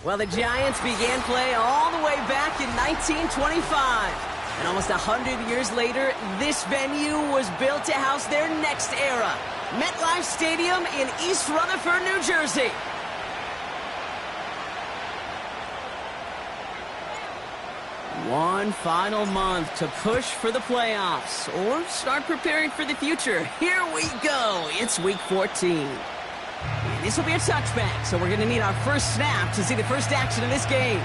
Well, the Giants began play all the way back in 1925. And almost 100 years later, this venue was built to house their next era. MetLife Stadium in East Rutherford, New Jersey. One final month to push for the playoffs or start preparing for the future. Here we go. It's week 14. And this will be a touchback, so we're going to need our first snap to see the first action of this game.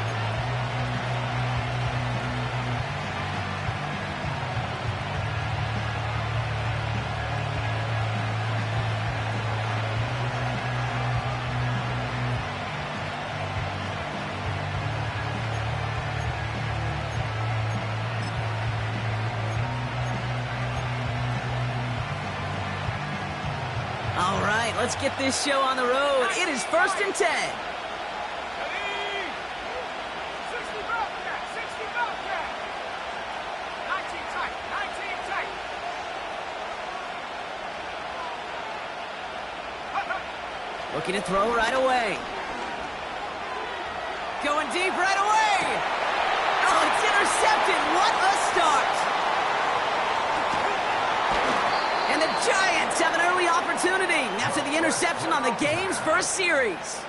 All right, let's get this show on the road. It is 1st and 10. Looking to throw right away. Going deep right away. Oh, it's intercepted. What a start. And the Giants have an early opportunity after the interception on the game's first series.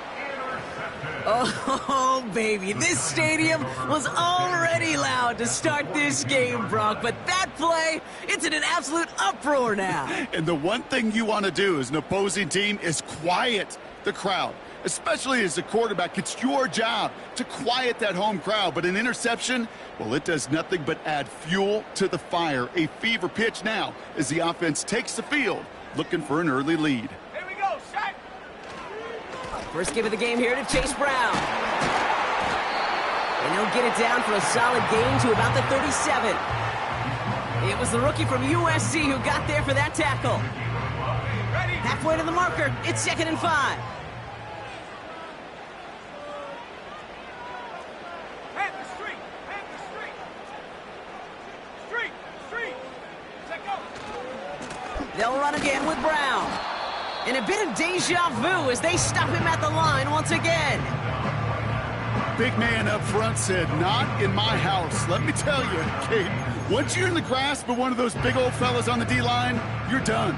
Oh, baby, this stadium was already loud to start this game, Brock, but that play, it's in an absolute uproar now. And the one thing you want to do as an opposing team is quiet the crowd, especially as a quarterback. It's your job to quiet that home crowd, but an interception, well, it does nothing but add fuel to the fire. A fever pitch now as the offense takes the field, looking for an early lead. Here we go, set. First give of the game here to Chase Brown. And he'll get it down for a solid gain to about the 37. It was the rookie from USC who got there for that tackle. Halfway to the marker, it's 2nd and 5. They'll run again with Brown. And a bit of deja vu as they stop him at the line once again. Big man up front said, not in my house. Let me tell you, Kate, once you're in the grasp of one of those big old fellas on the D-line, you're done.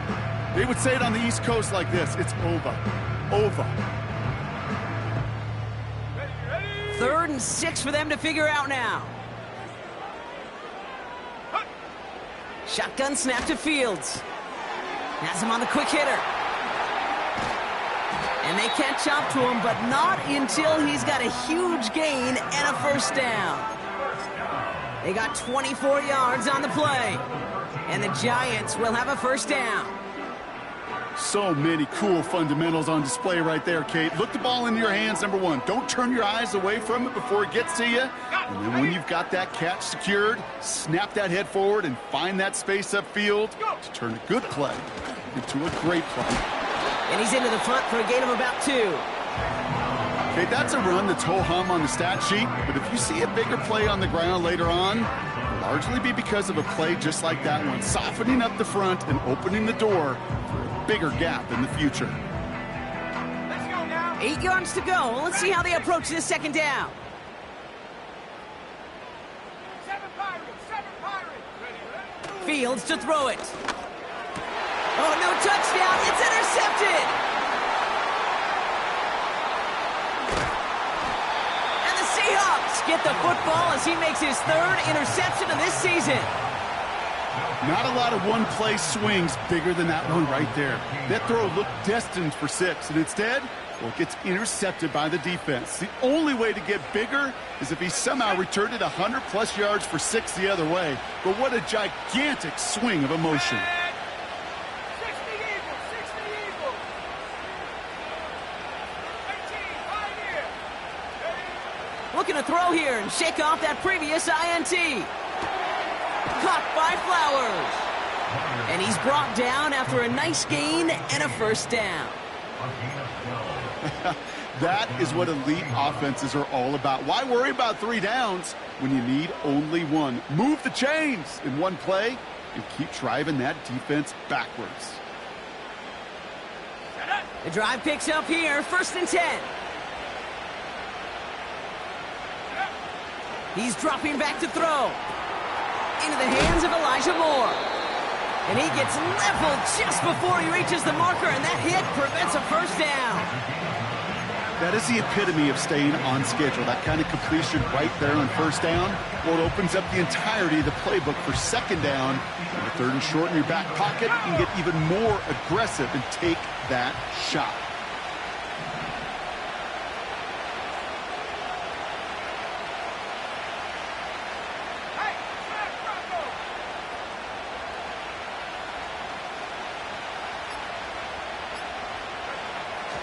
They would say it on the East Coast like this. It's over. Over. 3rd and 6 for them to figure out now. Shotgun snap to Fields. Has him on the quick hitter. And they catch up to him, but not until he's got a huge gain and a first down. They got 24 yards on the play. And the Giants will have a first down. So many cool fundamentals on display right there, Kate. Look the ball into your hands, number one. Don't turn your eyes away from it before it gets to you. And then when you've got that catch secured, snap that head forward and find that space upfield to turn a good play into a great play. And he's into the front for a gain of about 2. Okay, that's a run that's ho-hum on the stat sheet, but if you see a bigger play on the ground later on, it'll largely be because of a play just like that one, softening up the front and opening the door for a bigger gap in the future. Let's go now. 8 yards to go. Well, let's see how they approach this 2nd down. 7 Pirates. Fields to throw it. Oh, no touchdown. It's intercepted. And the Seahawks get the football as he makes his 3rd interception of this season. Not a lot of one-play swings bigger than that one right there. That throw looked destined for 6, and instead, well, it gets intercepted by the defense. The only way to get bigger is if he somehow returned it 100-plus yards for 6 the other way. But what a gigantic swing of emotion. 60 Eagles, 60 Eagles. 18, Pioneer. Looking to throw here and shake off that previous INT. Caught by Flowers. And he's brought down after a nice gain and a first down. That is what elite offenses are all about. Why worry about 3 downs when you need only 1? Move the chains in one play and keep driving that defense backwards. The drive picks up here, 1st and 10. He's dropping back to throw. Into the hands of Elijah Moore. And he gets leveled just before he reaches the marker, and that hit prevents a first down. That is the epitome of staying on schedule. That kind of completion right there on first down. Well, it opens up the entirety of the playbook for second down. And the third and short in your back pocket, you can get even more aggressive and take that shot.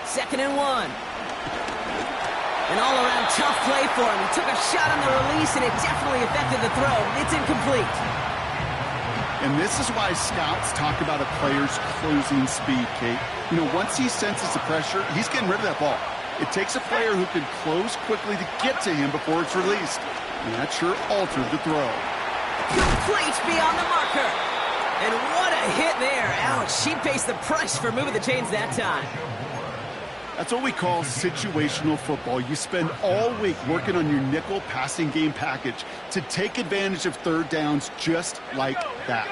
Second and 1. An all-around tough play for him. He took a shot on the release, and it definitely affected the throw. It's incomplete. And this is why scouts talk about a player's closing speed, Kate. You know, once he senses the pressure, he's getting rid of that ball. It takes a player who can close quickly to get to him before it's released. And that sure altered the throw. Complete beyond the marker. And what a hit there. Ouch, she pays the price for moving the chains that time. That's what we call situational football. You spend all week working on your nickel passing game package to take advantage of third downs just like that.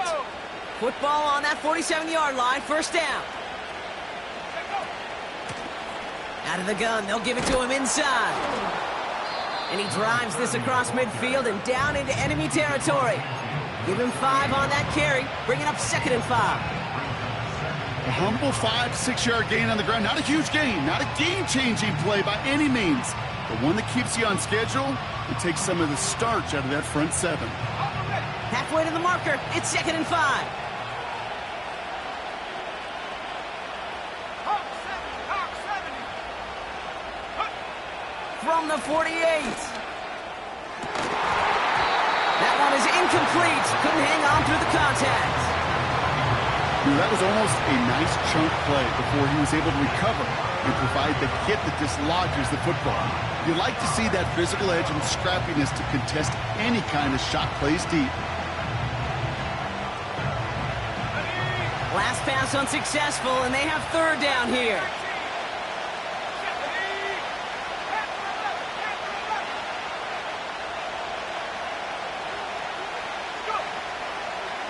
Football on that 47-yard line, first down. Out of the gun, they'll give it to him inside. And he drives this across midfield and down into enemy territory. Give him 5 on that carry, bringing up 2nd and 5. A humble 5-6 yard gain on the ground. Not a huge gain, not a game-changing play by any means, but one that keeps you on schedule and takes some of the starch out of that front 7. Halfway to the marker, it's 2nd and 5. From the 48. That one is incomplete. Couldn't hang on through the contact. That was almost a nice chunk play before he was able to recover and provide the hit that dislodges the football. You like to see that physical edge and scrappiness to contest any kind of shot plays deep. Last pass unsuccessful, and they have third down here.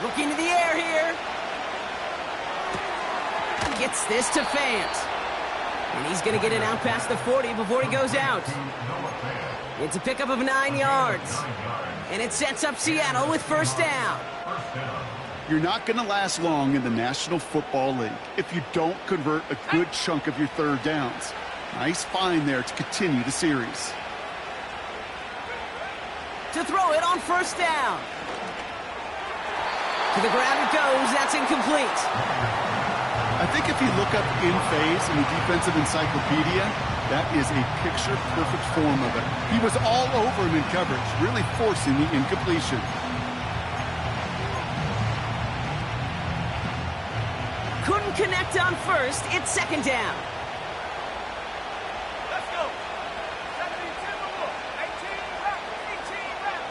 Looking to the air here. Gets this to Fant. And he's going to get it out past the 40 before he goes out. It's a pickup of 9 yards. And it sets up Seattle with first down. You're not going to last long in the National Football League if you don't convert a good chunk of your third downs. Nice find there to continue the series. To throw it on first down. To the ground it goes. That's incomplete. I think if you look up in phase in the defensive encyclopedia, that is a picture-perfect form of it. He was all over him in coverage, really forcing the incompletion. Couldn't connect on first. It's second down. Let's go. 17 more. 18 left. 18 left.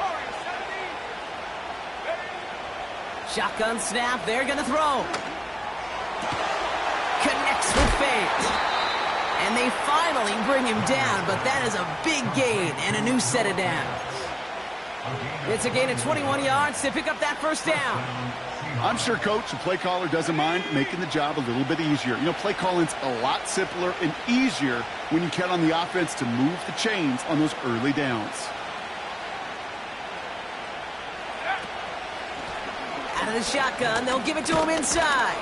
Warriors 17. Ready? Shotgun snap, they're going to throw. Connects with Fant. And they finally bring him down, but that is a big gain and a new set of downs. It's a gain of 21 yards to pick up that first down. I'm sure coach and play caller doesn't mind making the job a little bit easier. You know, play calling's a lot simpler and easier when you count on the offense to move the chains on those early downs. Out of the shotgun, they'll give it to him inside.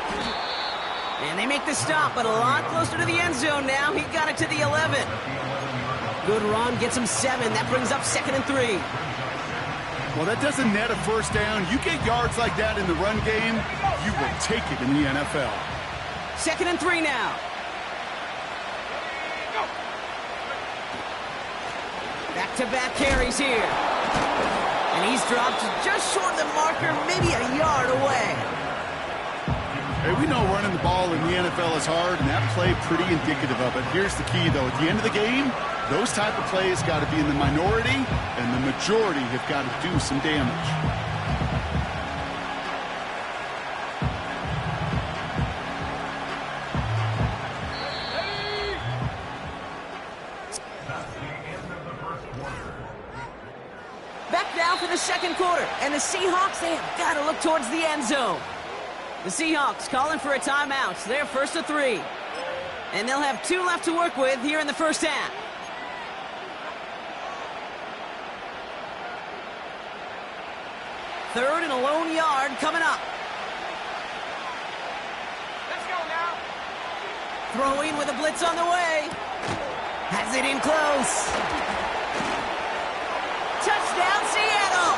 And they make the stop, but a lot closer to the end zone now. He got it to the 11. Good run, gets him 7. That brings up 2nd and 3. Well, that doesn't net a first down. You get yards like that in the run game, you will take it in the NFL. 2nd and 3 now. Back-to-back carries here. And he's dropped just short of the marker, maybe a yard away. Hey, we know running the ball in the NFL is hard, and that play pretty indicative of it. Here's the key, though. At the end of the game, those type of plays got to be in the minority, and the majority have got to do some damage. That's the end of the first quarter. second quarter, and the Seahawks, they have got to look towards the end zone. The Seahawks calling for a timeout. They're first to 3. And they'll have 2 left to work with here in the first half. Third and a lone yard coming up. Let's go now. Throwing with a blitz on the way. Has it in close. Touchdown, Seattle!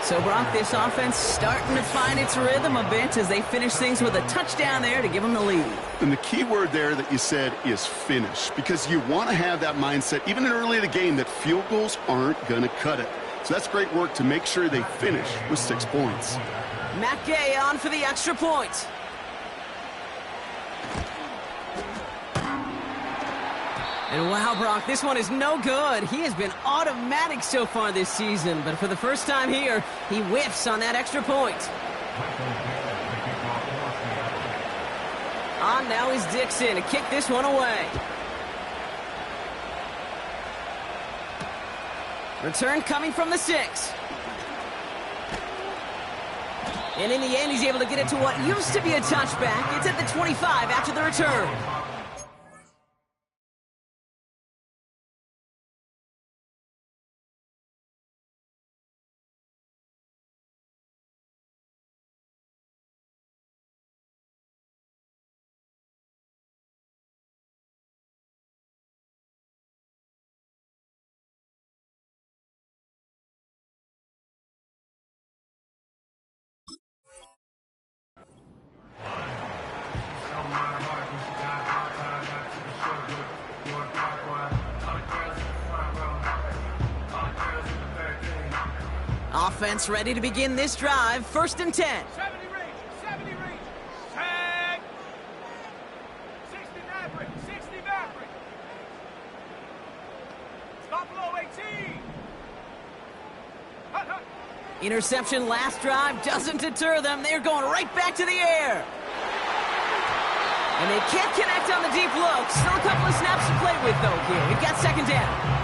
So, Brock, this offense starting to find its rhythm a bit as they finish things with a touchdown there to give them the lead. And the key word there that you said is finish, because you want to have that mindset, even early in the game, that field goals aren't going to cut it. So that's great work to make sure they finish with 6 points. Matt Gay on for the extra point. And wow, Brock, this one is no good. He has been automatic so far this season, but for the first time here, he whiffs on that extra point. On now is Dixon to kick this one away. Return coming from the 6. And in the end, he's able to get it to what used to be a touchback. It's at the 25 after the return. Offense ready to begin this drive. First and 10. 70 range. 70 range. Tag. 60 Maverick. 60 Maverick. Stop below 18. Hut, hut. Interception last drive doesn't deter them. They're going right back to the air. And they can't connect on the deep look. Still a couple of snaps to play with, though, here. We've got second down.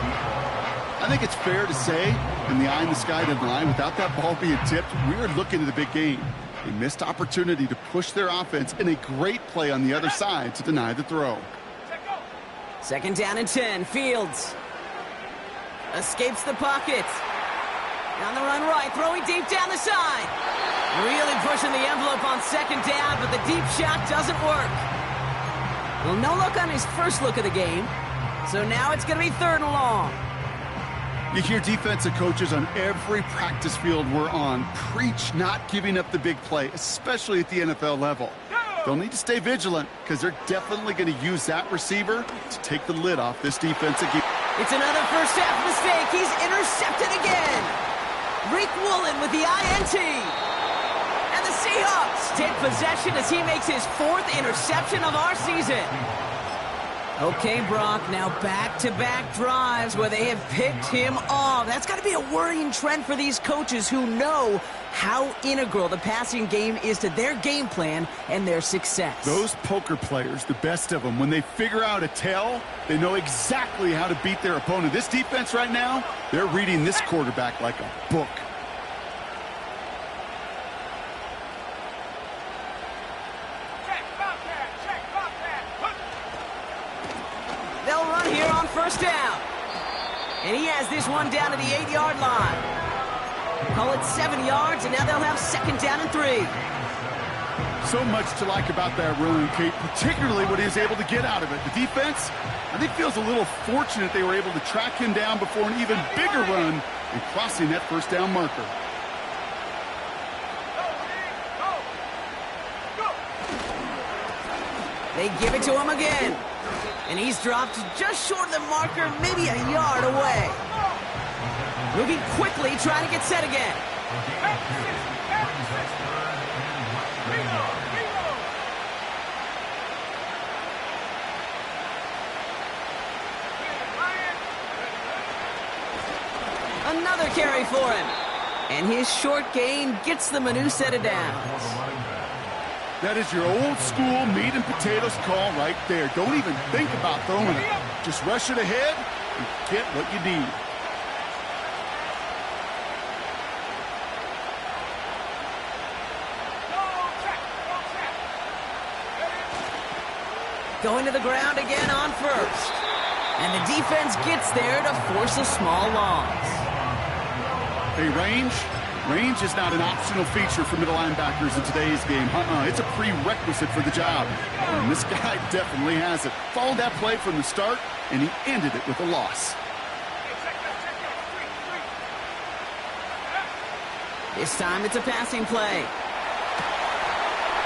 I think it's fair to say, in the eye in the sky line, without that ball being tipped, we were looking at the big game. A missed opportunity to push their offense and a great play on the other side to deny the throw. Second down and 10. Fields escapes the pocket. On the run right, throwing deep down the side. Really pushing the envelope on second down, but the deep shot doesn't work. Well, no look on his first look of the game. So now it's going to be third and long. You hear defensive coaches on every practice field we're on preach not giving up the big play, especially at the NFL level. They'll need to stay vigilant because they're definitely going to use that receiver to take the lid off this defensive game. It's another first half mistake. He's intercepted again. Reek Woolen with the INT. And the Seahawks take possession as he makes his 4th interception of our season. Okay, Brock, now back-to-back drives where they have picked him off. That's got to be a worrying trend for these coaches who know how integral the passing game is to their game plan and their success. Those poker players, the best of them, when they figure out a tell, they know exactly how to beat their opponent. This defense right now, they're reading this quarterback like a book. They'll run here on first down. And he has this one down to the 8-yard line. Call it 7 yards, and now they'll have second down and 3. So much to like about that run, Kate, particularly what he was able to get out of it. The defense, I think, feels a little fortunate they were able to track him down before an even bigger run and crossing that first down marker. They give it to him again. And he's dropped just short of the marker, maybe a yard away. Moving quickly, trying to get set again. Another carry for him. And his short gain gets them a new set of downs. That is your old school meat and potatoes call right there. Don't even think about throwing it. Just rush it ahead and get what you need. Going to the ground again on first. And the defense gets there to force a small loss. Hey, range is not an optional feature for middle linebackers in today's game. It's a prerequisite for the job. And this guy definitely has it. Followed that play from the start, and he ended it with a loss. This time it's a passing play.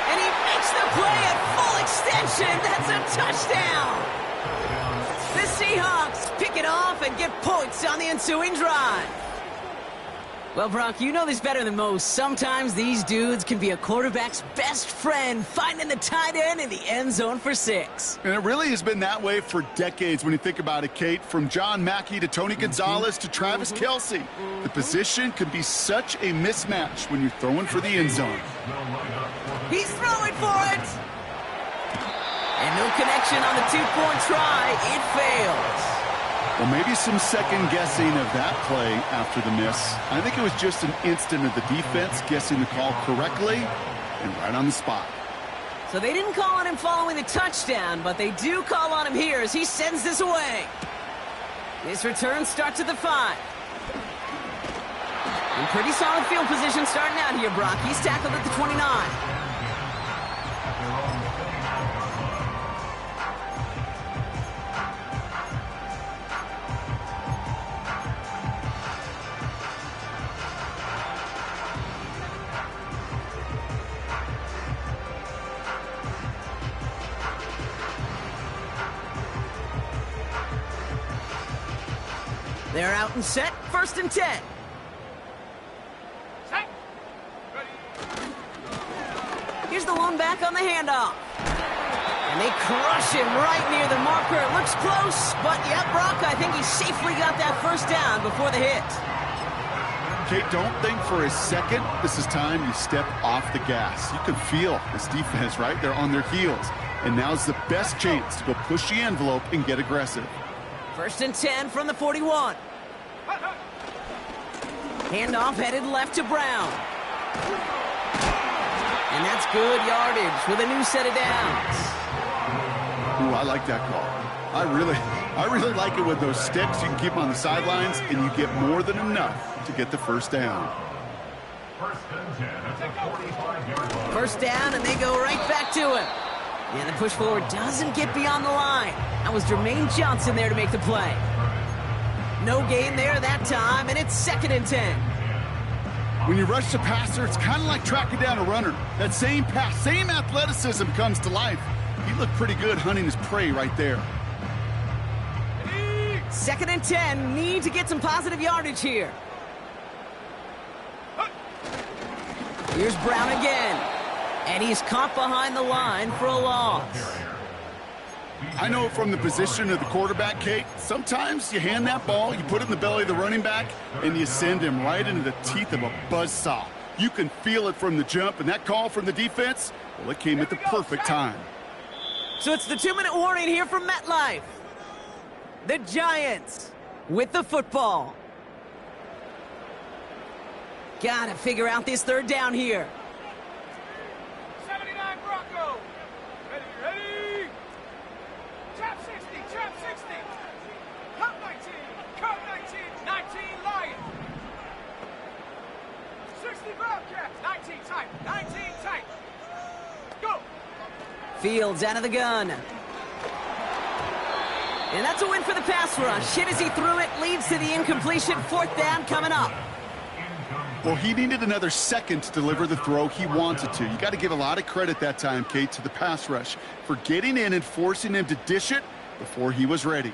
And he makes the play at full extension. That's a touchdown. The Seahawks pick it off and get points on the ensuing drive. Well, Brock, you know this better than most. Sometimes these dudes can be a quarterback's best friend, finding the tight end in the end zone for 6. And it really has been that way for decades when you think about it, Kate. From John Mackey to Tony Gonzalez to Travis Kelce. The position can be such a mismatch when you're throwing for the end zone. He's throwing for it. And no connection on the two-point try. It fails. Well, maybe some second-guessing of that play after the miss. I think it was just an instant of the defense guessing the call correctly and right on the spot. So they didn't call on him following the touchdown, but they do call on him here as he sends this away. This return starts at the 5. In pretty solid field position starting out here, Brock. He's tackled at the 29. They're out and set, 1st and 10. Set. Ready. Here's the lone back on the handoff. And they crush him right near the marker. It looks close, but yeah, Brock, I think he safely got that 1st down before the hit. Kate, don't think for a second this is time you step off the gas. You can feel this defense, right? They're on their heels. And now's the best chance to go push the envelope and get aggressive. 1st and 10 from the 41. Handoff headed left to Brown. And that's good yardage with a new set of downs. Ooh, I like that call. I really like it with those sticks. You can keep them on the sidelines, and you get more than enough to get the 1st down. 1st down, and they go right back to him. And the push forward doesn't get beyond the line. That was Jermaine Johnson there to make the play. No gain there that time, and it's 2nd and 10. When you rush the passer, it's kind of like tracking down a runner. That same pass, same athleticism comes to life. He looked pretty good hunting his prey right there. 2nd and 10, need to get some positive yardage here. Here's Brown again. And he's caught behind the line for a loss. I know from the position of the quarterback, Kate, sometimes you hand that ball, you put it in the belly of the running back, and you send him right into the teeth of a buzzsaw. You can feel it from the jump, and that call from the defense, well, it came at the perfect time. So it's the 2-minute warning here from MetLife. The Giants with the football. Gotta figure out this 3rd down here. 79 Bronco. Ready. Trap 60, trap 60. Cut 19, cut 19, 19 Lions. 60 Bobcats, 19 tight, 19 tight. Go. Fields out of the gun. And that's a win for the pass rush. Hit as he threw it, leads to the incompletion. 4th down coming up. Well, he needed another second to deliver the throw he wanted to. You got to give a lot of credit that time, Kate, to the pass rush for getting in and forcing him to dish it before he was ready.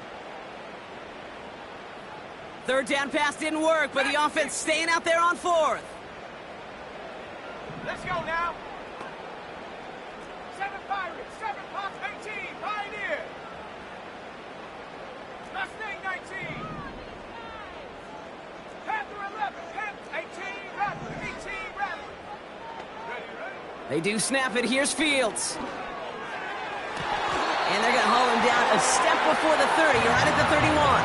3rd down pass didn't work, but the offense staying out there on 4th. Let's go now. 7 Pirates, 7 Pops, 18 Pioneer. Mustang 19. Panther 11, Panthers 18 Rattler, 18 Rattler. Ready. They do snap it. Here's Fields. And they're going to haul him down a step before the 30, right at the 31.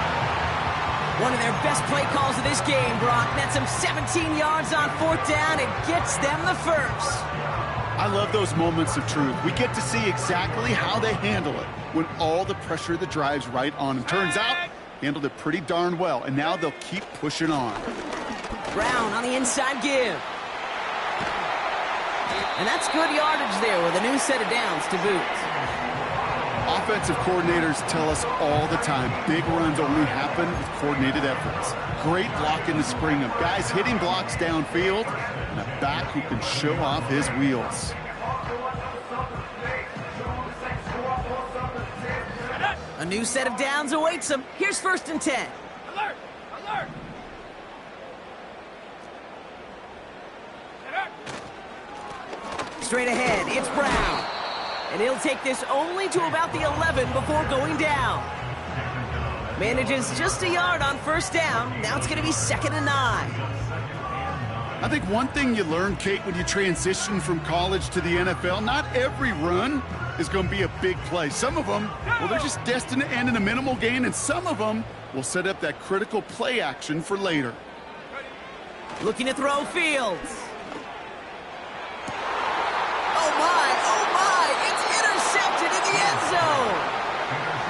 One of their best play calls of this game, Brock. Nets them 17 yards on 4th down and gets them the 1st. I love those moments of truth. We get to see exactly how they handle it when all the pressure that drives right on them. Turns out, handled it pretty darn well, and now they'll keep pushing on. Brown on the inside give. And that's good yardage there with a new set of downs to boot. Offensive coordinators tell us all the time, big runs only happen with coordinated efforts. Great block in the spring of guys hitting blocks downfield, and a back who can show off his wheels. A new set of downs awaits him. Here's 1st and 10. Alert! Alert! Straight ahead, it's Brown. And he'll take this only to about the 11 before going down. Manages just a yard on 1st down. Now it's going to be 2nd and 9. I think one thing you learn, Kate, when you transition from college to the NFL, not every run is going to be a big play. Some of them, well, they're just destined to end in a minimal gain, and some of them will set up that critical play action for later. Looking to throw Fields. Oh my, it's intercepted in the end zone.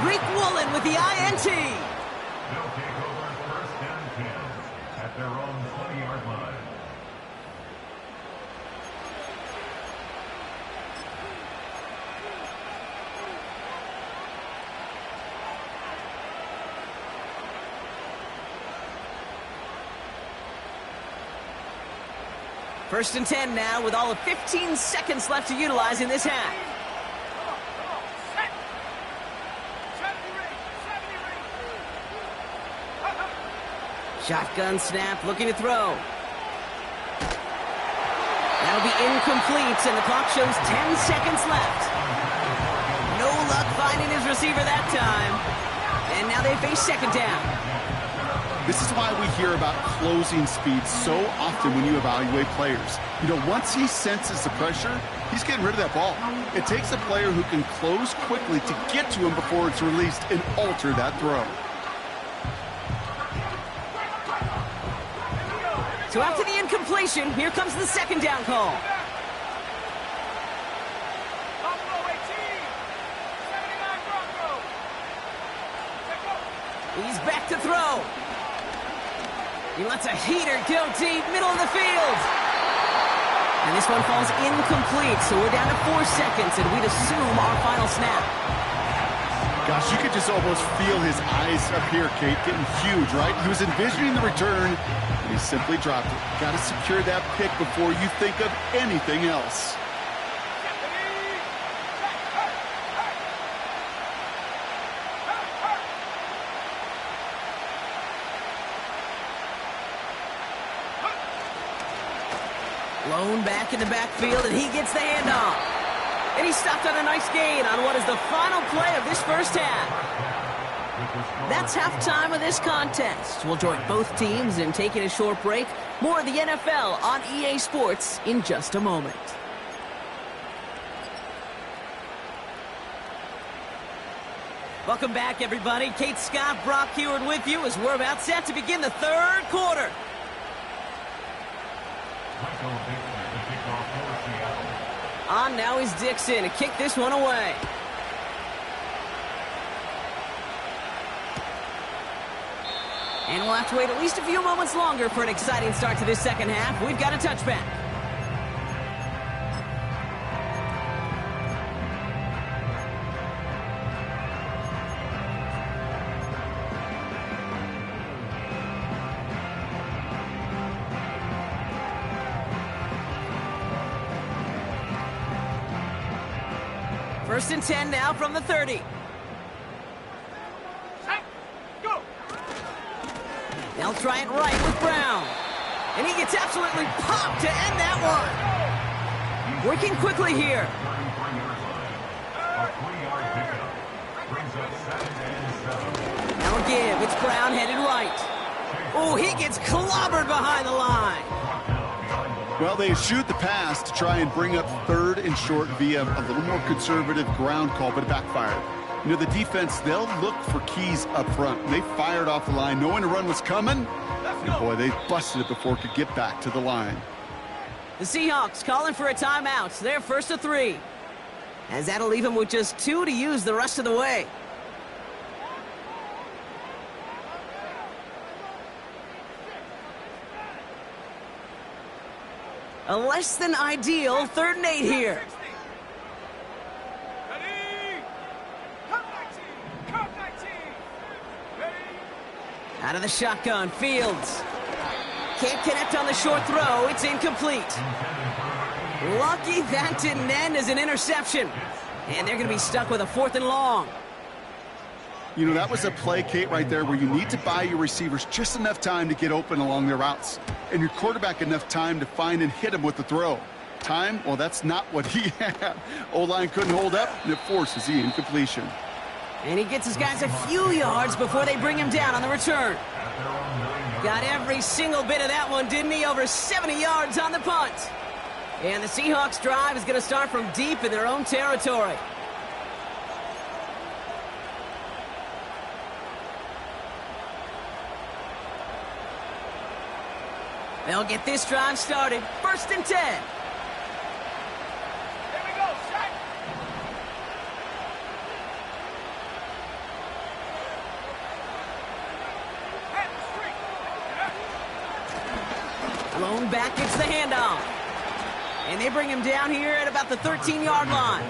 Reek Woolen with the INT. They'll take over 1st and 10 at their own 20-yard line. First and 10 now with all of 15 seconds left to utilize in this half. Shotgun snap, looking to throw. That'll be incomplete, and the clock shows 10 seconds left. No luck finding his receiver that time. And now they face 2nd down. This is why we hear about closing speed so often when you evaluate players. You know, once he senses the pressure, he's getting rid of that ball. It takes a player who can close quickly to get to him before it's released and alter that throw. So after the incompletion, here comes the 2nd down call. He's back to throw. He lets a heater go deep, middle of the field. And this one falls incomplete, so we're down to 4 seconds, and we'd assume our final snap. Gosh, you could just almost feel his eyes up here, Kate, getting huge, right? He was envisioning the return, and he simply dropped it. Got to secure that pick before you think of anything else. Blown back in the backfield, and he gets the handoff. And he stopped on a nice gain on what is the final play of this 1st half. That's halftime of this contest. We'll join both teams in taking a short break. More of the NFL on EA Sports in just a moment. Welcome back, everybody. Kate Scott, Brock Heward with you as we're about set to begin the 3rd quarter. On now is Dixon to kick this one away. And we'll have to wait at least a few moments longer for an exciting start to this 2nd half. We've got a touchback. First and 10 now from the 30. Go! They'll try it right with Brown. And he gets absolutely popped to end that one. Working quickly here. Now give. It's Brown headed right. Oh, he gets clobbered behind the line. Well, they shoot the pass to try and bring up 3rd and short via a little more conservative ground call, but it backfired. You know, the defense, they'll look for keys up front. They fired off the line knowing a run was coming. And boy, they busted it before it could get back to the line. The Seahawks calling for a timeout. They're first to 3. As that'll leave them with just 2 to use the rest of the way. A less than ideal 3rd and 8 here. Ready? Come 19. Come 19. Ready? Out of the shotgun, Fields. Can't connect on the short throw. It's incomplete. Lucky that didn't end as an interception. And they're going to be stuck with a 4th and long. You know, that was a play, Kate, right there where you need to buy your receivers just enough time to get open along their routes. And your quarterback enough time to find and hit him with the throw. Time? Well, that's not what he had. O-line couldn't hold up, and it forces the incompletion. And he gets his guys a few yards before they bring him down on the return. Got every single bit of that one, didn't he? Over 70 yards on the punt. And the Seahawks drive is going to start from deep in their own territory. They'll get this drive started. 1st and 10. Here we go. Set. Head straight. Blown back gets the handoff. And they bring him down here at about the 13-yard line.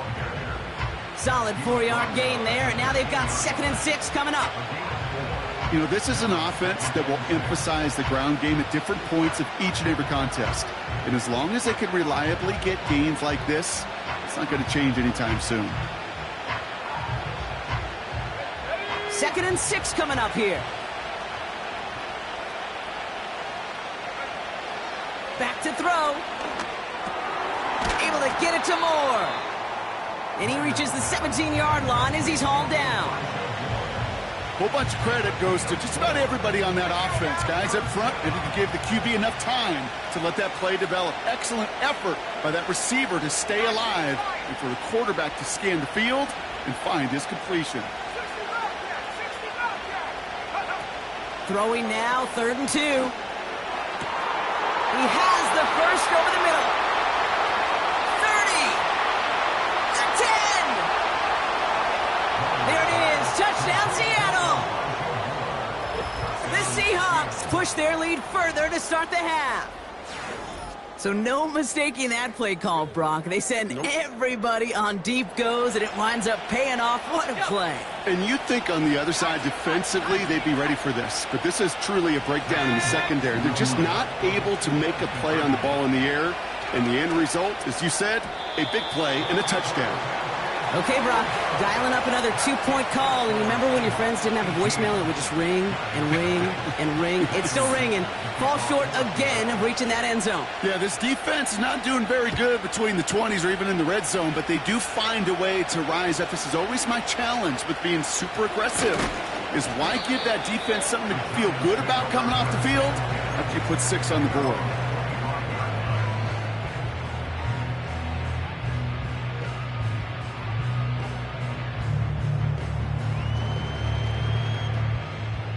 Solid 4-yard gain there, and now they've got 2nd and 6 coming up. You know, this is an offense that will emphasize the ground game at different points of each and every contest. And as long as they can reliably get gains like this, it's not going to change anytime soon. 2nd and 6 coming up here. Back to throw. Able to get it to Moore. And he reaches the 17-yard line as he's hauled down. A whole bunch of credit goes to just about everybody on that offense. Guys up front, maybe to give the QB enough time to let that play develop. Excellent effort by that receiver to stay alive and for the quarterback to scan the field and find his completion. 60 Bobcat. Throwing now, 3rd and 2. He has the first over the middle. 30. The 10. There it is. Touchdown, Seattle. The Seahawks push their lead further to start the half. So no mistaking that play call, Brock. They send everybody on deep goes, and it winds up paying off. What a play. And you'd think on the other side defensively they'd be ready for this. But this is truly a breakdown in the secondary. They're just not able to make a play on the ball in the air. And the end result, as you said, a big play and a touchdown. Okay, Brock, dialing up another 2-point call. And you remember when your friends didn't have a voicemail and it would just ring and ring and ring? It's still ringing. Fall short again of reaching that end zone. Yeah, this defense is not doing very good between the 20s or even in the red zone, but they do find a way to rise up. This is always my challenge with being super aggressive, is why give that defense something to feel good about coming off the field after you put 6 on the board?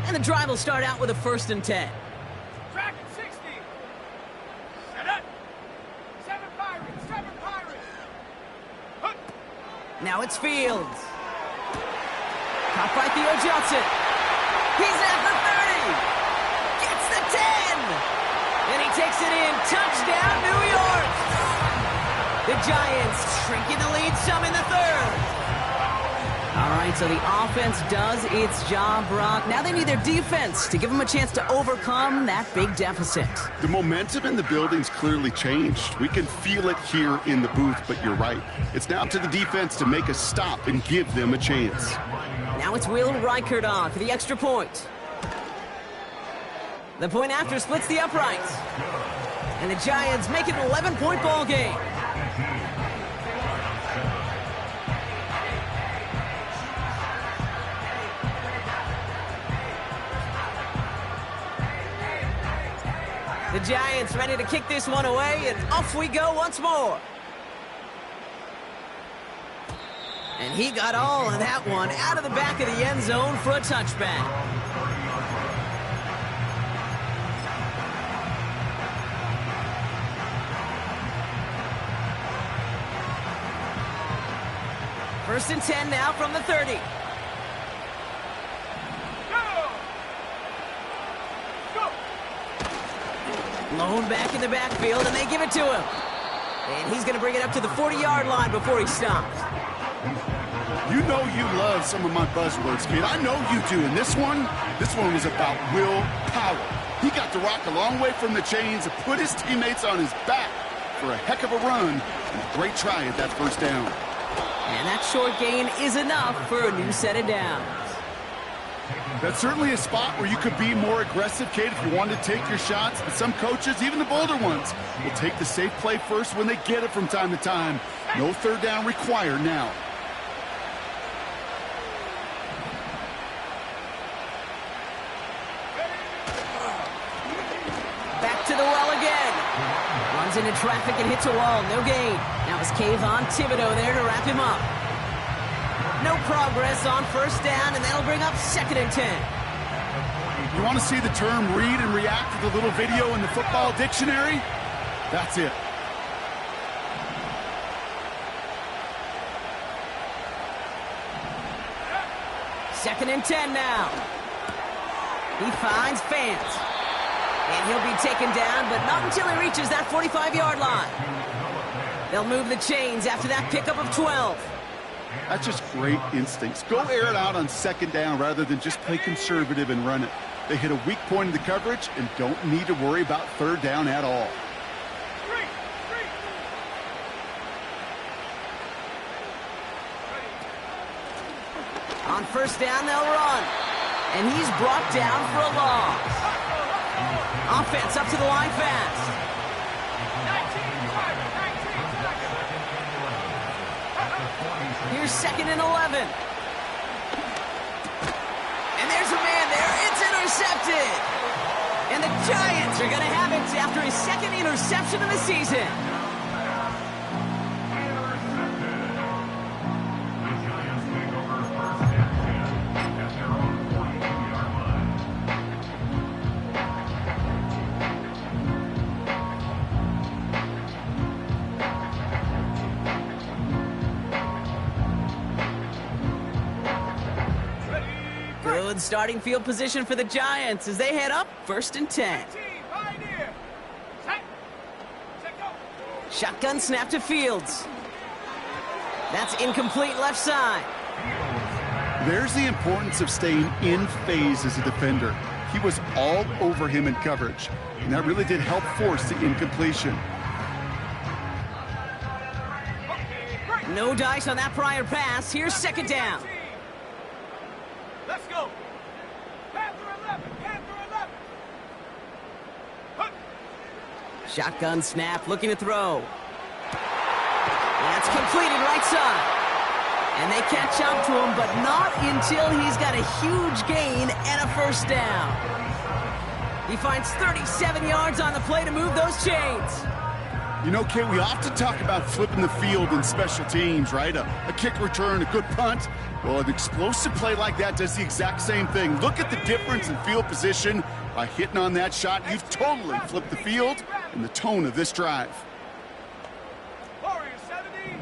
And the drive will start out with a 1st and 10. Track at 60. Set up. 7 Pirates. 7 Pirates. Hup. Now it's Fields. Caught by Theo Johnson. He's at the 30. Gets the 10. And he takes it in. Touchdown, New York. The Giants shrinking the lead some in the 3rd. All right, so the offense does its job, Brock. Now they need their defense to give them a chance to overcome that big deficit. The momentum in the building's clearly changed. We can feel it here in the booth, but you're right. It's now up to the defense to make a stop and give them a chance. Now it's Will Reichert on for the extra point. The point after splits the uprights. And the Giants make it an 11-point ball game. The Giants ready to kick this one away, and off we go once more. And he got all of that one out of the back of the end zone for a touchback. First and 10 now from the 30. Blown back in the backfield, and they give it to him. And he's going to bring it up to the 40-yard line before he stops. You know you love some of my buzzwords, kid. I know you do. And this one was about willpower. He got the rock a long way from the chains and put his teammates on his back for a heck of a run and a great try at that first down. And that short gain is enough for a new set of downs. That's certainly a spot where you could be more aggressive, Kate, if you wanted to take your shots. But some coaches, even the bolder ones, will take the safe play first when they get it from time to time. No third down required now. Back to the well again. Runs into traffic and hits a wall. No gain. Now it's Kayvon Thibodeau there to wrap him up. No progress on first down, and that'll bring up second and 10. You want to see the term read and react to the little video in the football dictionary? That's it. Second and 10 now. He finds Fant. And he'll be taken down, but not until he reaches that 45-yard line. They'll move the chains after that pickup of 12. That's just great instincts. Go air it out on second down rather than just play conservative and run it. They hit a weak point in the coverage and don't need to worry about third down at all. On first down, they'll run. And he's brought down for a loss. Offense up to the line fast. Here's second and 11. And there's a man there. It's intercepted. And the Giants are going to have it after his second interception of the season. Good starting field position for the Giants as they head up first and 10. Shotgun snap to Fields. That's incomplete left side. There's the importance of staying in phase as a defender. He was all over him in coverage, and that really did help force the incompletion. No dice on that prior pass. Here's second down. Let's go. Panther 11. Panther 11. Shotgun snap, looking to throw. That's completed right side. And they catch up to him, but not until he's got a huge gain and a first down. He finds 37 yards on the play to move those chains. You know, Kate, we often talk about flipping the field in special teams, right? A kick return, a good punt. Well, an explosive play like that does the exact same thing. Look at the difference in field position. By hitting on that shot, you've totally flipped the field and the tone of this drive. Warriors 70.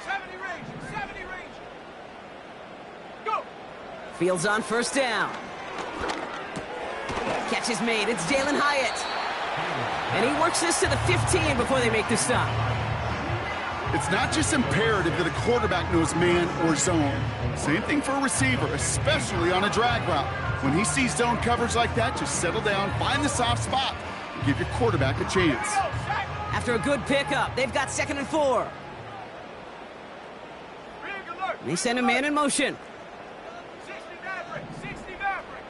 70 range. 70 range. Go. Fields on first down. Catch is made. It's Jalen Hyatt. And he works this to the 15 before they make the stop. It's not just imperative that a quarterback knows man or zone. Same thing for a receiver, especially on a drag route. When he sees zone coverage like that, just settle down, find the soft spot, and give your quarterback a chance. After a good pickup, they've got second and 4. They send a man in motion. 60 Maverick. 60 Maverick.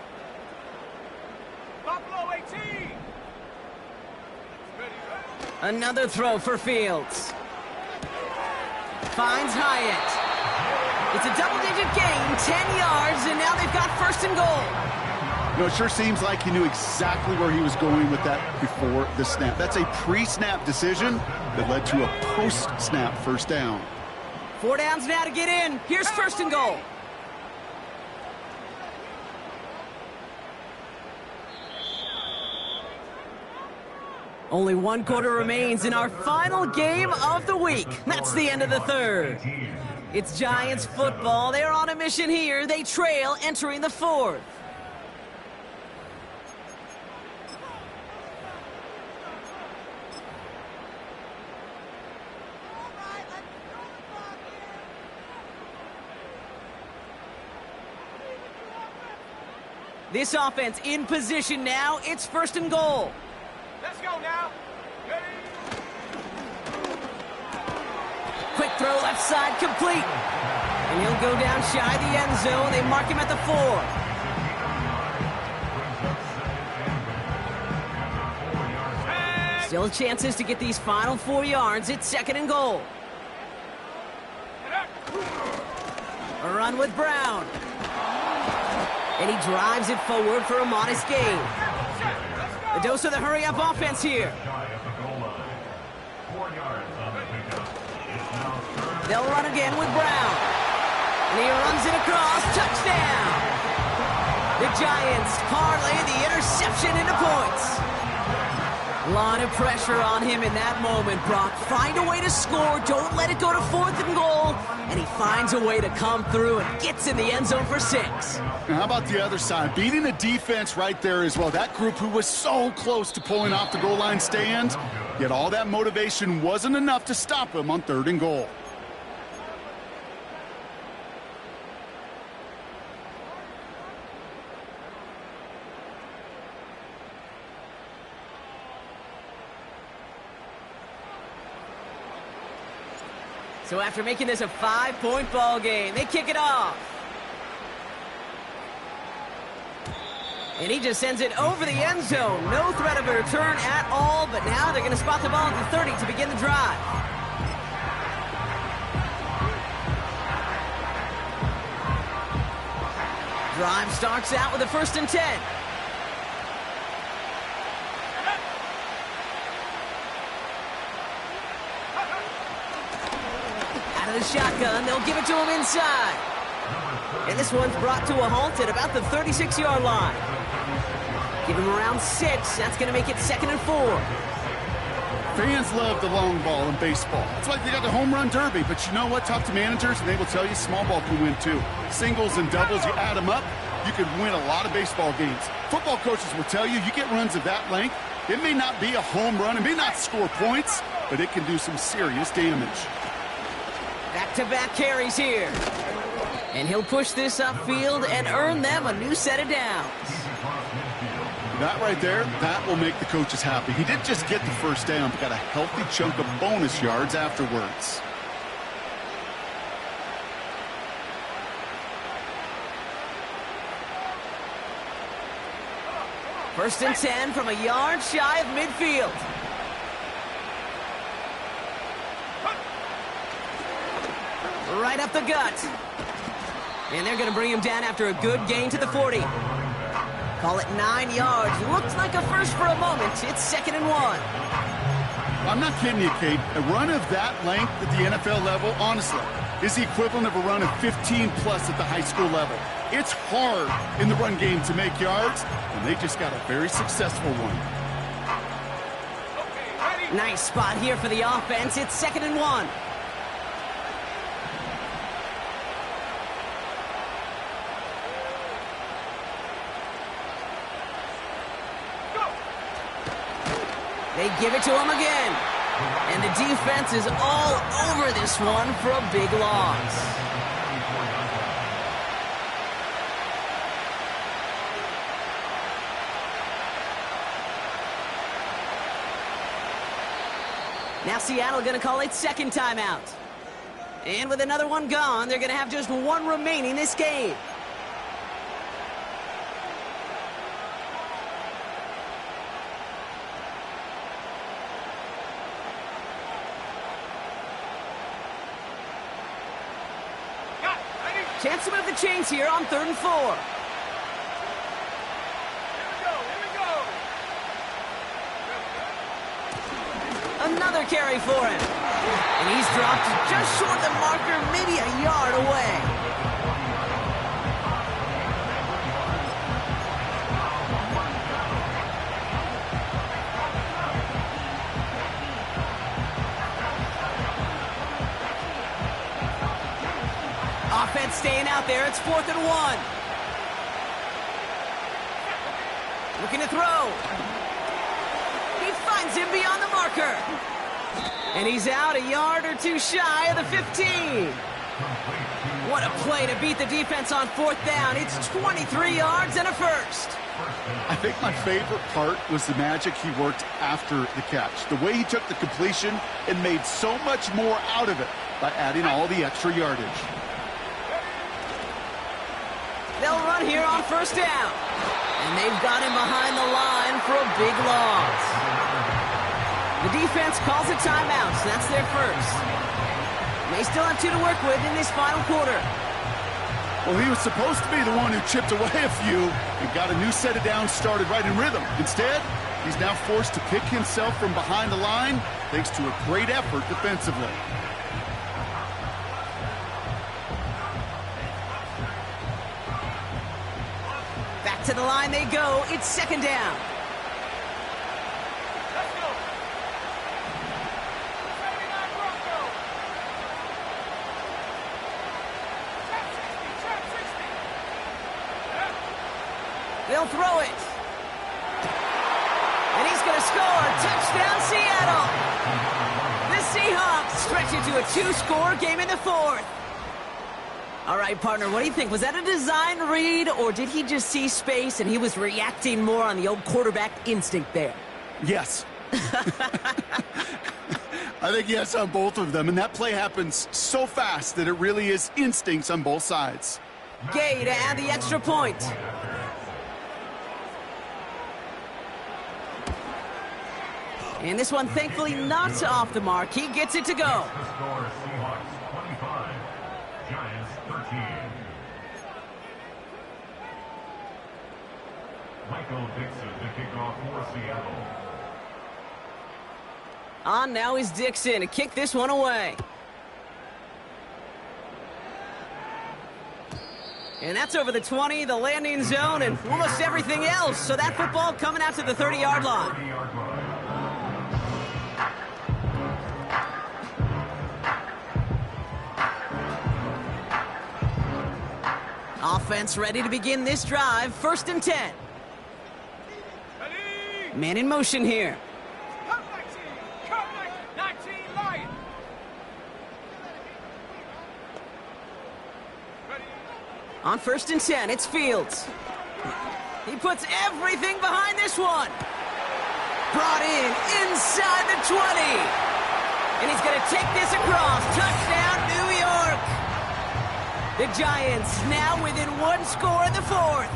Buffalo 18. Another throw for Fields. Finds Hyatt. It's a double-digit gain, 10 yards, and now they've got first and goal. You know, it sure seems like he knew exactly where he was going with that before the snap. That's a pre-snap decision that led to a post-snap first down. 4 downs now to get in. Here's first and goal. Only one quarter remains in our final game of the week. That's the end of the third. It's Giants football. They're on a mission here. They trail entering the fourth. This offense in position now. It's first and goal. Let's go now. Ready? Quick throw left side complete. And he'll go down shy of the end zone. They mark him at the 4. Still chances to get these final 4 yards. It's second and goal. A run with Brown. And he drives it forward for a modest gain. A dose of the hurry-up offense here. They'll run again with Brown. And he runs it across. Touchdown! The Giants parlay the interception into points. A lot of pressure on him in that moment, Brock. Find a way to score. Don't let it go to fourth and goal. And he finds a way to come through and gets in the end zone for 6. Now, how about the other side? Beating the defense right there as well. That group who was so close to pulling off the goal line stand, yet all that motivation wasn't enough to stop him on third and goal. So after making this a 5-point ball game, they kick it off. And he just sends it over the end zone. No threat of a return at all, but now they're going to spot the ball at the 30 to begin the drive. Drive starts out with a 1st and 10. The shotgun, they'll give it to him inside. And this one's brought to a halt at about the 36-yard line. Give him around 6. That's going to make it 2nd and 4. Fans love the long ball in baseball. It's like they got the home run derby. But you know what? Talk to managers, and they will tell you small ball can win too. Singles and doubles, you add them up, you can win a lot of baseball games. Football coaches will tell you, you get runs of that length, it may not be a home run, it may not score points, but it can do some serious damage. Back-to-back carries here. And he'll push this upfield and earn them a new set of downs. That right there, that will make the coaches happy. He didn't just get the first down, but got a healthy chunk of bonus yards afterwards. First and 10 from a yard shy of midfield. Right up the gut. And they're going to bring him down after a good gain to the 40. Call it 9 yards. Looks like a first for a moment. It's 2nd and 1. I'm not kidding you, Kate. A run of that length at the NFL level, honestly, is the equivalent of a run of 15-plus at the high school level. It's hard in the run game to make yards, and they just got a very successful one. Nice spot here for the offense. It's 2nd and 1. They give it to him again. And the defense is all over this one for a big loss. Now Seattle going to call it 2nd timeout. And with another one gone, they're going to have just one remaining this game. Chance to move the chains here on 3rd and 4. Here we go. Another carry for him. And he's dropped just short of the marker, maybe a yard away. Offense staying out there. It's 4th and 1. Looking to throw. He finds him beyond the marker. And he's out a yard or two shy of the 15. What a play to beat the defense on 4th down. It's 23 yards and a first. I think my favorite part was the magic he worked after the catch. The way he took the completion and made so much more out of it by adding all the extra yardage. They'll run here on 1st down. And they've got him behind the line for a big loss. The defense calls a timeout, so that's their first. They still have 2 to work with in this final quarter. Well, he was supposed to be the one who chipped away a few and got a new set of downs started right in rhythm. Instead, he's now forced to pick himself from behind the line thanks to a great effort defensively. Back to the line they go. It's 2nd down. Let's go. 79 Bronco. Trap 60. They'll throw it. And he's going to score. Touchdown, Seattle. The Seahawks stretch it to a 2-score game in the 4th. All right, partner, what do you think? Was that a design read, or did he just see space and he was reacting more on the old quarterback instinct there? Yes. I think yes on both of them, and that play happens so fast that it really is instincts on both sides. Gay to add the extra point. And this one, thankfully, not off the mark. He gets it to go. The score, Seahawks 25, Giants 13. Michael Dixon to kick off for Seattle. On now is Dixon to kick this one away. And that's over the 20, the landing zone, and almost everything else. So that football coming out to the 30-yard line. 30-yard line. Offense ready to begin this drive. 1st and 10. Ready. Man in motion here. Come 19. Come 19. Lion. Ready. On 1st and 10, it's Fields. He puts everything behind this one. Brought in inside the 20. And he's going to take this across. Touchdown, New York. The Giants now within 1 score in the 4th.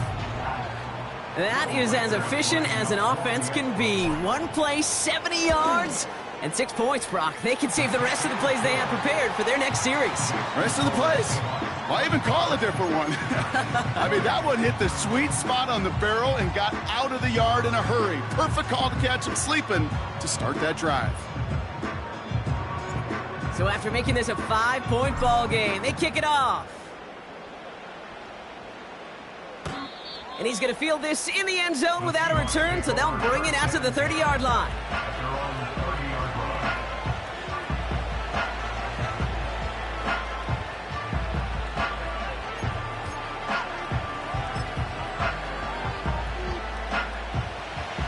That is as efficient as an offense can be. One play, 70 yards, and 6 points, Brock. They can save the rest of the plays they have prepared for their next series. Rest of the plays? Why even call it there for one? I mean, that one hit the sweet spot on the barrel and got out of the yard in a hurry. Perfect call to catch him sleeping to start that drive. So after making this a 5-point ball game, they kick it off. And he's going to field this in the end zone without a return, so they'll bring it out to the 30-yard line. At their own 30-yard line.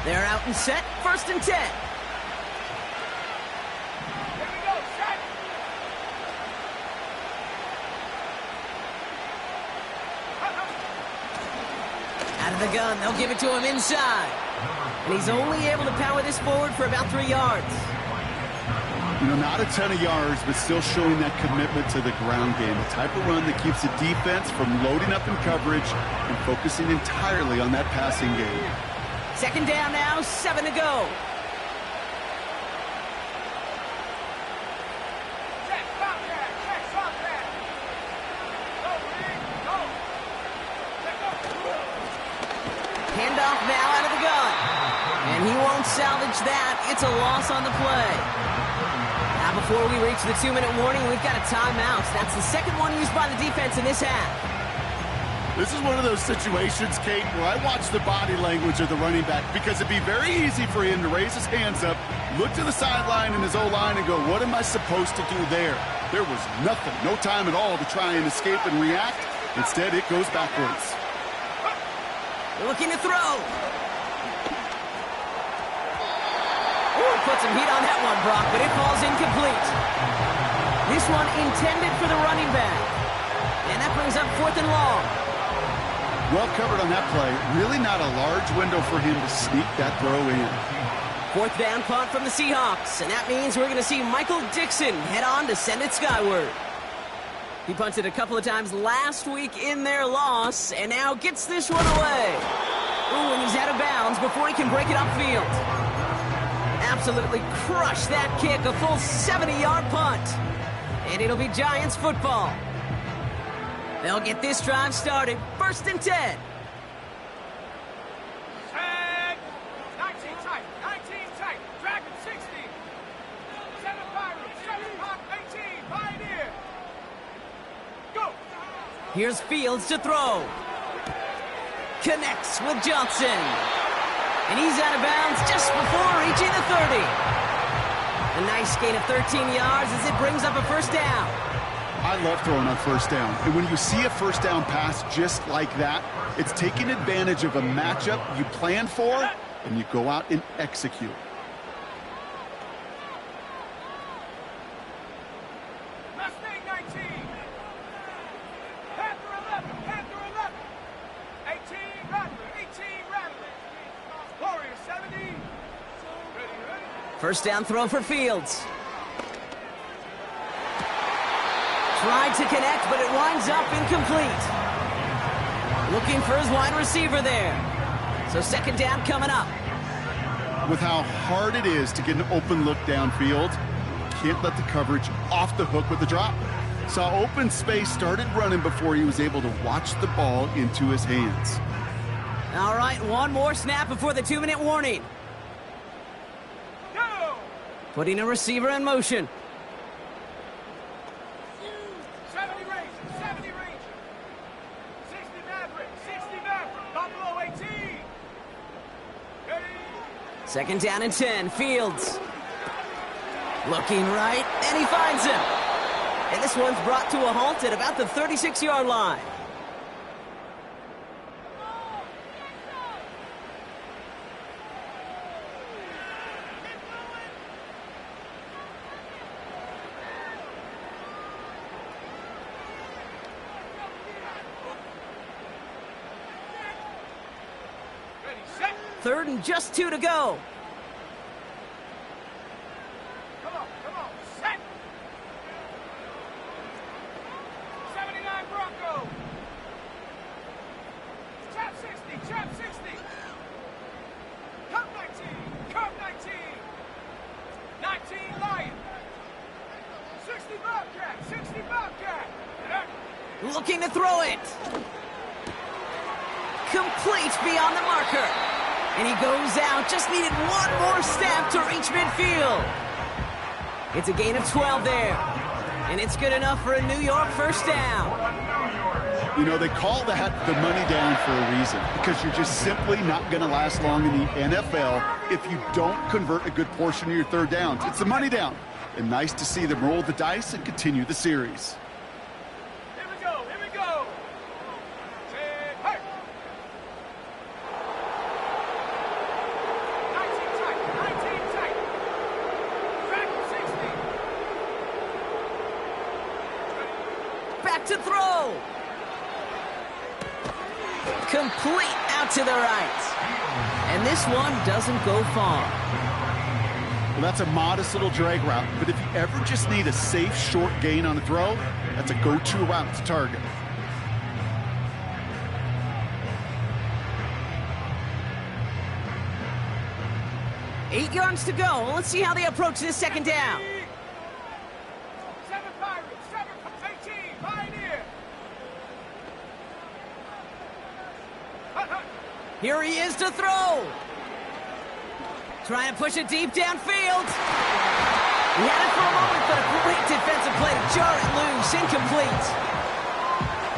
They're out and set. 1st and 10. Here we go. Set. Out of the gun, they'll give it to him inside. And he's only able to power this forward for about 3 yards. You know, not a ton of yards, but still showing that commitment to the ground game. The type of run that keeps the defense from loading up in coverage and focusing entirely on that passing game. 2nd down now, 7 to go. Check. Bobcat. Check. Bobcat. Go, Reed. Go. Let go. Handoff now out of the gun. And he won't salvage that. It's a loss on the play. Now before we reach the 2-minute warning, we've got a timeout. That's the 2nd one used by the defense in this half. This is one of those situations, Kate, where I watch the body language of the running back because it'd be very easy for him to raise his hands up, look to the sideline in his O-line and go, what am I supposed to do there? There was nothing, no time at all to try and escape and react. Instead, it goes backwards. Looking to throw. Ooh, put some heat on that one, Brock, but it falls incomplete. This one intended for the running back. And that brings up 4th and long. Well covered on that play. Really not a large window for him to sneak that throw in. 4th down punt from the Seahawks, and that means we're going to see Michael Dixon head on to send it skyward. He punted a couple of times last week in their loss, and now gets this one away. Ooh, and he's out of bounds before he can break it upfield. Absolutely crushed that kick, a full 70-yard punt. And it'll be Giants football. They'll get this drive started. 1st and 10. Tag. 19 tight. 19 tight. Dragon 60. 7 Pirates. 7 Pop 18. Pioneer. Go. Here's Fields to throw. Connects with Johnson. And he's out of bounds just before reaching the 30. A nice gain of 13 yards as it brings up a 1st down. I love throwing on 1st down. And when you see a 1st down pass just like that, it's taking advantage of a matchup you plan for, and you go out and execute. Mustang 19. Panther 11. Panther 11. 18 Rattler. 18 Rattler. Warrior 70. Ready, ready. 1st down throw for Fields. Tried to connect, but it winds up incomplete. Looking for his wide receiver there. So 2nd down coming up. With how hard it is to get an open look downfield, can't let the coverage off the hook with the drop. Saw open space, started running before he was able to watch the ball into his hands. All right, one more snap before the 2-minute warning. Go. Putting a receiver in motion. 70 Ranger. 70 Ranger. 60 Maverick. 60 Maverick. Buffalo 18. Ready. 2nd down and 10. Fields. Looking right, and he finds him. And this one's brought to a halt at about the 36-yard line. Ready, set. 3rd and just 2 to go. Come on, set. 79 Bronco. Trap 60, trap 60. Cup 19, cup 19. 19 Lion. 60 Bobcat, 60 Bobcat. Looking to throw it. Complete beyond the marker. And he goes out. Just needed one more step to reach midfield. It's a gain of 12 there. And it's good enough for a New York 1st down. You know, they call that the money down for a reason, because you're just simply not going to last long in the NFL if you don't convert a good portion of your 3rd downs. It's the money down. And nice to see them roll the dice and continue the series. Here we go, here we go. Say, hey. 19 tight, 19 tight. Track 60. Back to throw. Complete out to the right. And this one doesn't go far. Well, that's a modest little drag route, but if you ever just need a safe short gain on a throw, that's a go-to route to target. Eight yards to go. Let's see how they approach this 2nd down. 7 Pirates, 7 18, Pioneer. Hut, hut. Here he is to throw. Trying to push it deep downfield. He had it for a moment, but a great defensive play to jar it loose. Incomplete.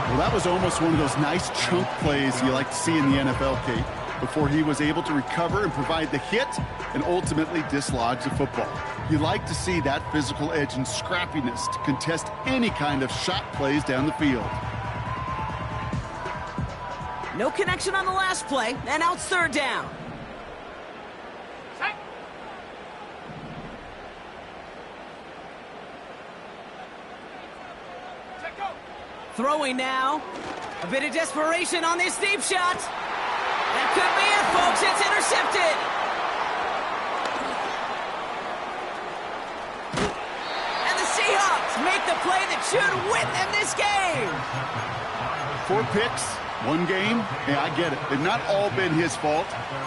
Well, that was almost one of those nice chunk plays you like to see in the NFL, Kate. before he was able to recover and provide the hit and ultimately dislodge the football. You like to see that physical edge and scrappiness to contest any kind of shot plays down the field. No connection on the last play, and now it's third down. Set. Check go. Throwing now. A bit of desperation on this deep shot. That could be it, folks. It's intercepted. And the Seahawks make the play that should win them this game. 4 picks, 1 game. Yeah, I get it. They've not all been his fault,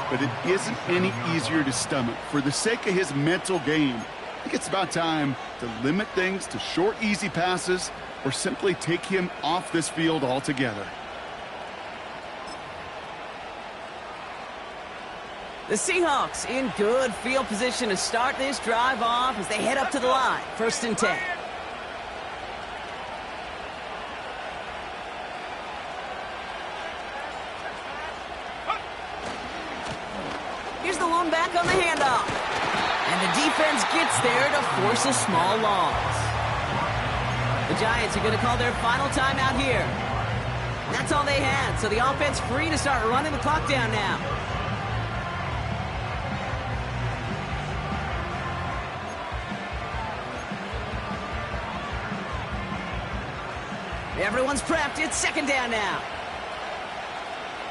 but it isn't any easier to stomach. For the sake of his mental game, I think it's about time to limit things to short, easy passes or simply take him off this field altogether. The Seahawks in good field position to start this drive off as they head up to the line. 1st and 10. Here's the lone back on the handoff. And the defense gets there to force a small loss. The Giants are going to call their final timeout here. And that's all they had, so the offense free to start running the clock down now. Everyone's prepped. It's 2nd down now.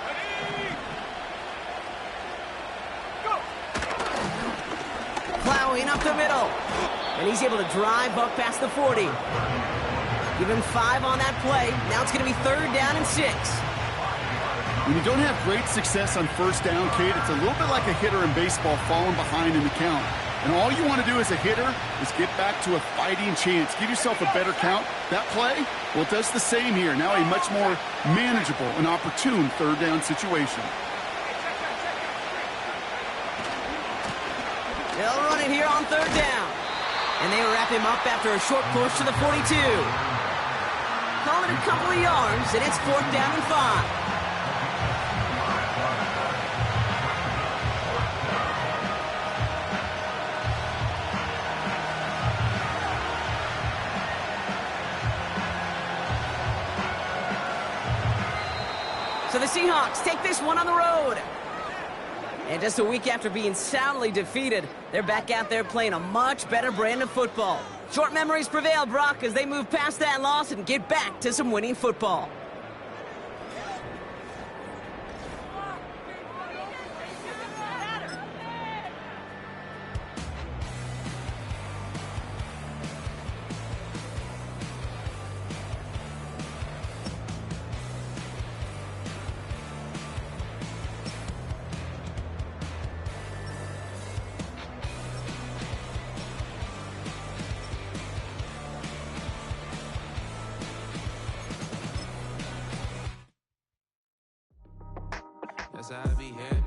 Ready. Go. Plowing up the middle. And he's able to drive up past the 40. Give him 5 on that play. Now it's going to be 3rd down and 6. When you don't have great success on 1st down, Kate, it's a little bit like a hitter in baseball falling behind in the count. And all you want to do as a hitter is get back to a fighting chance. Give yourself a better count. That play, well, it does the same here. Now a much more manageable and opportune 3rd down situation. They'll run it here on 3rd down. And they wrap him up after a short push to the 42. Call it a couple of yards, and it's 4th down and 5. So the Seahawks take this one on the road. And just a week after being soundly defeated, they're back out there playing a much better brand of football. Short memories prevail, Brock, as they move past that loss and get back to some winning football. That's how I be here.